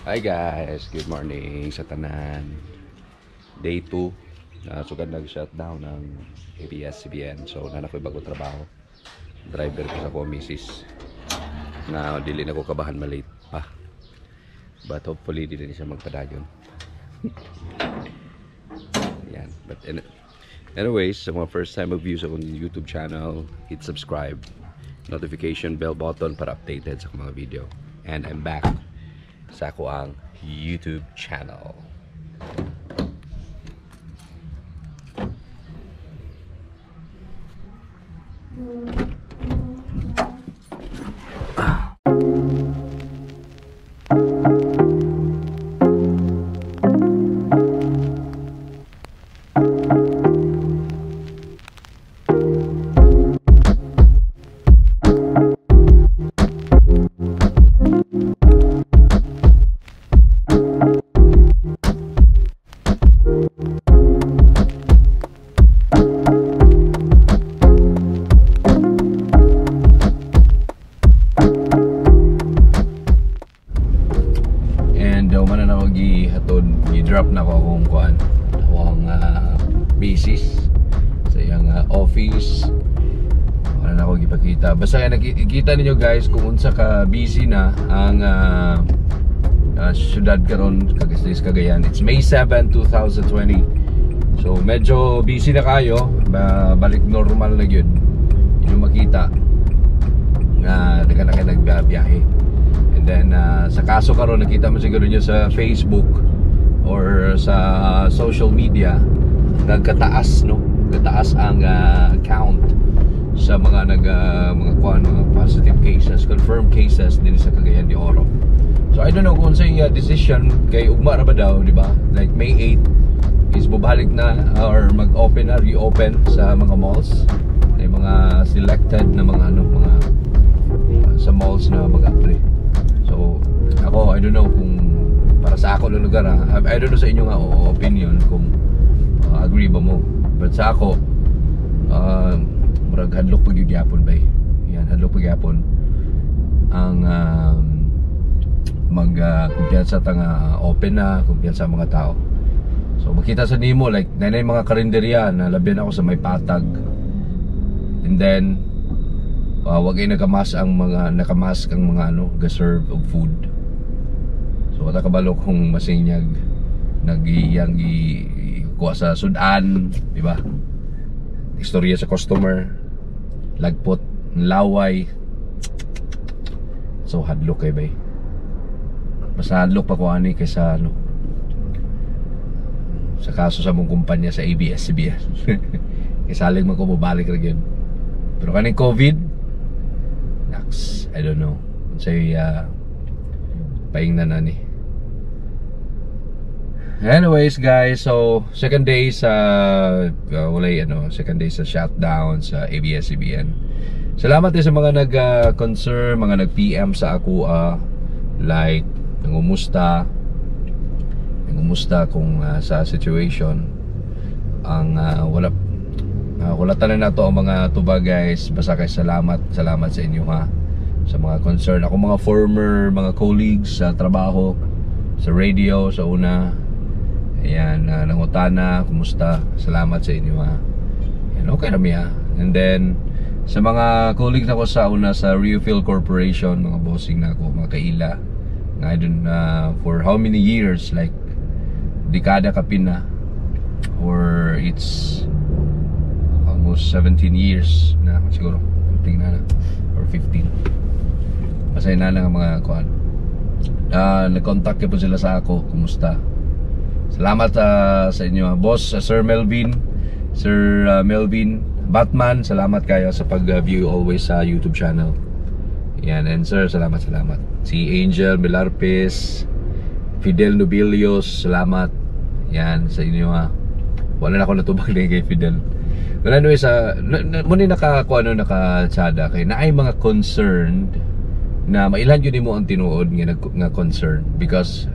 Hi guys, good morning sa tanan. Day 2, sugad nag-shutdown ng ABS-CBN. So, nanakoy bago trabaho. Driver ko sa ko, misis. Na dili na ko kabahan malate pa. But hopefully, dili na siya magpadayon. Yan. But anyways, sa mga first time mag-view sa akong YouTube channel, hit subscribe, notification bell button para updated sa mga video. And I'm back sa ako ang YouTube channel. I-drop na ko akong kuan akong basis sa iyang office. Wala na ako gipakita. Basta nakikita ninyo guys kung unsa ka busy na ang syudad karon sa Cagayan. It's May 7, 2020. So medyo busy na kayo. Balik normal na yun. Yung makita nga na kayo nagbiyahe. And then sa kaso karon nakita mo siguro nyo sa Facebook or sa social media, nagkataas ang count sa mga mga positive cases, confirmed cases din sa Cagayan de Oro. So I don't know kung sa decision kay ugma ra ba daw, di ba? Like May 8 is bubalik na or mag-open na, reopen sa mga malls. May mga selected na mga sa malls na mag-apply. So ako, I don't know kung para sa ako ng lugar I don't know sa inyo nga opinion kung agree ba mo. But sa ako murag hadlok pagyapon ba yan, hadlok pagyapon ang kumpiyansa tanga open na kumpiyansa mga tao. So makita sa nimo like nanay mga karinderya na labihan ako sa may patag, and then wag ay nakamask ang mga ga-serve of food. So wala kabalo kung masinyag nagiyang kuha sa sudan, di ba? Istorya sa customer, lagpot, laway. So hadlok kay bay. Mas hadlok pa ko ani kaysa sa kaso sa mong kumpanya sa ABS-CBN. Kaysa saling man ko mabalik ra gyud. Pero kaning COVID, I don't know. Say paing na nani. Anyways guys, so second day sa second day sa shutdown sa ABS-CBN. Salamat din sa mga nag-concern, mga nag-PM sa ako like nangumusta kung sa situation ang wala tanan nato ang mga tuba guys. Basta kay salamat sa inyo sa mga concern. Ako mga former mga colleagues sa trabaho, sa radio, sa una. Ayan, nangutana, kumusta? Salamat sa inyo Ayan, okay rami And then sa mga colleagues ako sa una sa Refill Corporation, mga bossing na ako, mga kaila nga dun for how many years, like dekada kapin na, or it's almost 17 years na siguro, tingnan na, or 15. Masaya na lang ang mga kuan. Nag-contact po sila sa ako, kumusta? Salamat sa inyo, boss, Sir Melvin, Sir Melvin Batman, salamat kayo sa pag-view always sa YouTube channel. Yan, and sir, salamat. Si Angel Milarpes, Fidel Nobilios, salamat. Yan, sa inyo Wala na ako natubag din kay Fidel. But anyways, muna nakatsada kay na ay mga concerned na mailan yun mo ang tinuod nga concern, because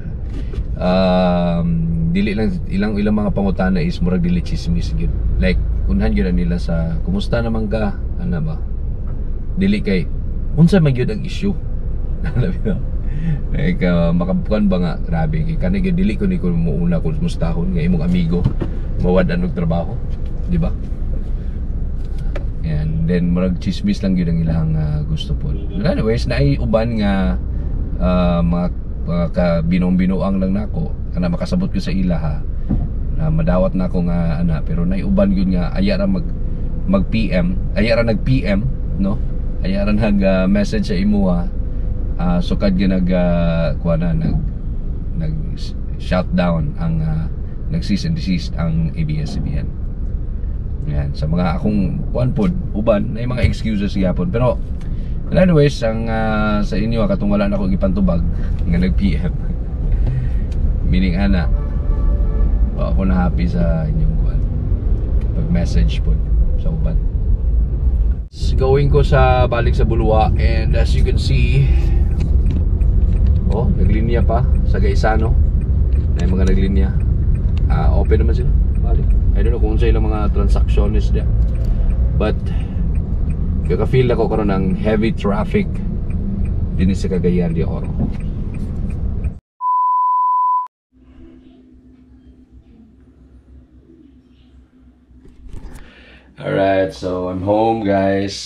dili lang ilang mga pangutana is murag dili chismis gyud. Like unhan gyud nila sa kumusta naman ka, ano ba? Dili kay unsa man gyud ang issue. Like, makabukan ba nga, grabe. Kani dili ko ni ko muuna kung mustahon nga imong amigo mawad anong trabaho, di ba? And then murag chismis lang yun ang ilang gusto po. Anyways, naay uban nga mga binong-binuang lang nako kana makasabot ko sa ila ha. Na madawat na ako nga ana, pero naay uban yun nga aya ra mag PM, aya ra nag PM, no? Aya ra nag message sa imuha. Sukad gyud nag shutdown ang nag-cease and desist ang ABS-CBN. Yan, sa mga akong kuan pod uban na mga excuses gyapon, pero anyways ang sa inyo katong wala na ako gipantubag nga nag-PM. Meaning ana ako na happy sa inyong kuan pag-message pod sa uban. Going ko sa balik sa Bulwa, and as you can see, naglinya pa sa Gaisano. May mga naglinya. Open naman sila. Balik. I don't know kung sila mga transactionist dia. But kaka-feel ako karon ng heavy traffic din sa Cagayan de Oro. Alright, so I'm home guys.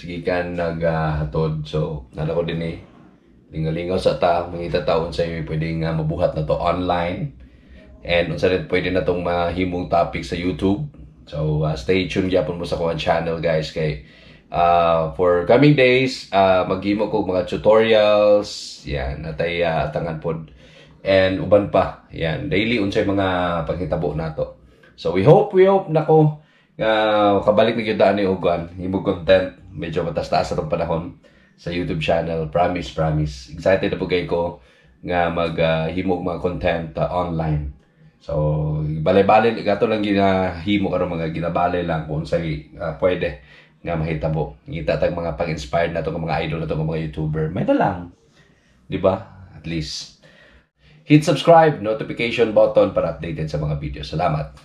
Gikan naghatod. So nala ko din lingaw-lingaw sa ta, mangita taon sa iyo pwedeng mabuhat na to online. And unsa rin pwede na tong mahimong topic sa YouTube. So stay tuned gyapon mo sa akong channel guys kay for coming days maghimo ko mga tutorials, yan natay atangan pod and uban pa. Yan, daily unsay mga paghitabo nato. So we hope nako kabalik na gyud ani ugan himong content medyo matas-taas sa panahon sa YouTube channel. Promise excited na po kayo ko nga maghimo mga content online. So balay-balay gato lang ginahimo karon mga ginabali lang kung sa pwede nga mahitabo. Ngita tag mga pag-inspired na to ng mga idol na to ng mga YouTuber. May na lang. Di ba? At least hit subscribe, notification button para updated sa mga video. Salamat.